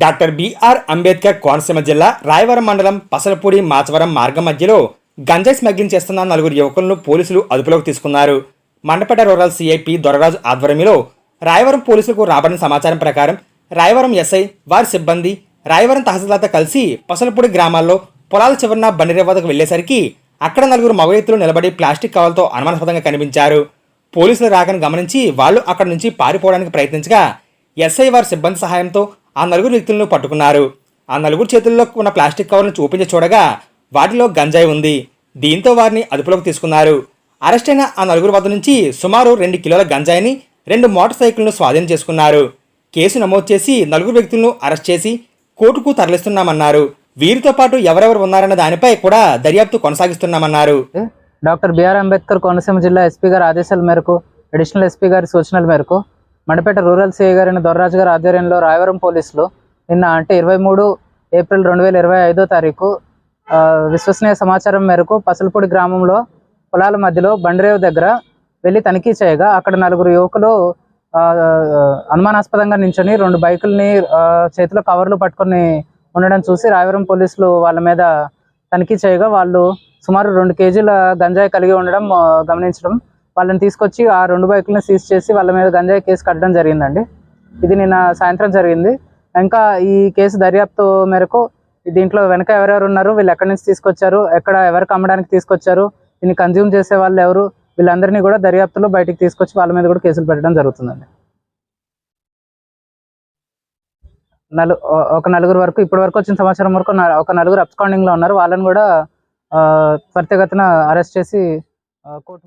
Doctor BR Ambedkar Konaseema జిల్లా రాయవరం మండలం పసలపూడి మాచవరం మార్గం మధ్యలో గంజాయి స్మగ్లింగ్ చేస్తున్న నలుగురు యువకులను పోలీసులు అదుపులోకి తీసుకున్నారు. మండపేట రూరల్ సిఐపి దొరరాజు ఆధ్వర్యంలో రాయవరం పోలీసులకు రాబడిన సమాచారం ప్రకారం రాయవరం ఎస్ఐ వారి సిబ్బంది రాయవరం తహసీల్దార్తో కలిసి పసలపూడి గ్రామాల్లో పొలాల చివరన బండిరే వద్దకు వెళ్లేసరికి అక్కడ నలుగురు మగ వ్యక్తులు నిలబడి ప్లాస్టిక్ కవర్లతో అనుమానాస్పదంగా కనిపించారు. పోలీసులు రాకను గమనించి వాళ్ళు అక్కడి నుంచి పారిపోవడానికి ప్రయత్నించగా ఎస్ఐ వారి సిబ్బంది సహాయంతో ఆ నలుగురు వ్యక్తులను పట్టుకున్నారు. ఆ నలుగురు చేతుల్లో ఉన్న ప్లాస్టిక్ కవర్ను చూపించి చూడగా వాటిలో గంజాయి ఉంది. దీంతో వారిని అదుపులోకి తీసుకున్నారు. అరెస్ట్ అయిన ఆ నలుగురు వద్ద నుంచి సుమారు 2 కిలోల గంజాయిని 2 మోటార్ సైకిళ్లను స్వాధీనం చేసుకున్నారు. కేసు నమోదు చేసి నలుగురు వ్యక్తులను అరెస్ట్ చేసి కోర్టుకు తరలిస్తున్నామన్నారు. వీరితో పాటు ఎవరెవరు ఉన్నారన్న దానిపై కూడా దర్యాప్తు కొనసాగిస్తున్నామన్నారు. డాక్టర్ బిఆర్ అంబేద్కర్ కోనసీమ జిల్లా ఎస్పీ గారి ఆదేశాల మేరకు, అడిషనల్ ఎస్పీ గారి సూచనల మేరకు మండపేట రూరల్ సిఐ గారిని దొరరాజు గారి ఆధ్వర్యంలో రాయవరం పోలీసులు నిన్న అంటే 23 ఏప్రిల్ 2025 విశ్వసనీయ సమాచారం మేరకు పసలపూడి గ్రామంలో పొలాల మధ్యలో బండిరేవు దగ్గర వెళ్ళి తనిఖీ చేయగా అక్కడ నలుగురు యువకులు అనుమానాస్పదంగా నించొని 2 బైకుల్ని చేతిలో కవర్లు పట్టుకొని ఉండడం చూసి రాయవరం పోలీసులు వాళ్ళ మీద తనిఖీ చేయగా వాళ్ళు సుమారు 2 కేజీల గంజాయి కలిగి ఉండడం గమనించడం, వాళ్ళని తీసుకొచ్చి ఆ 2 బైకులను సీజ్ చేసి వాళ్ళ మీద గంజాయి కేసు కట్టడం జరిగిందండి. ఇది నిన్న సాయంత్రం జరిగింది. ఇంకా ఈ కేసు దర్యాప్తు మేరకు దీంట్లో వెనక ఎవరెవరు ఉన్నారు, వీళ్ళు ఎక్కడి నుంచి తీసుకొచ్చారు, ఎక్కడ ఎవరికి అమ్మడానికి తీసుకొచ్చారు, దీన్ని కన్జ్యూమ్ చేసే వాళ్ళు ఎవరు, వీళ్ళందరినీ కూడా దర్యాప్తులో బయటికి తీసుకొచ్చి వాళ్ళ మీద కూడా కేసులు పెట్టడం జరుగుతుందండి. ఒక నలుగురు వరకు ఇప్పటి వరకు వచ్చిన సమాచారం వరకు ఒక నలుగురు అబ్స్కాండింగ్ లో ఉన్నారు. వాళ్ళని కూడా త్వరితగతిన అరెస్ట్ చేసి కోర్టు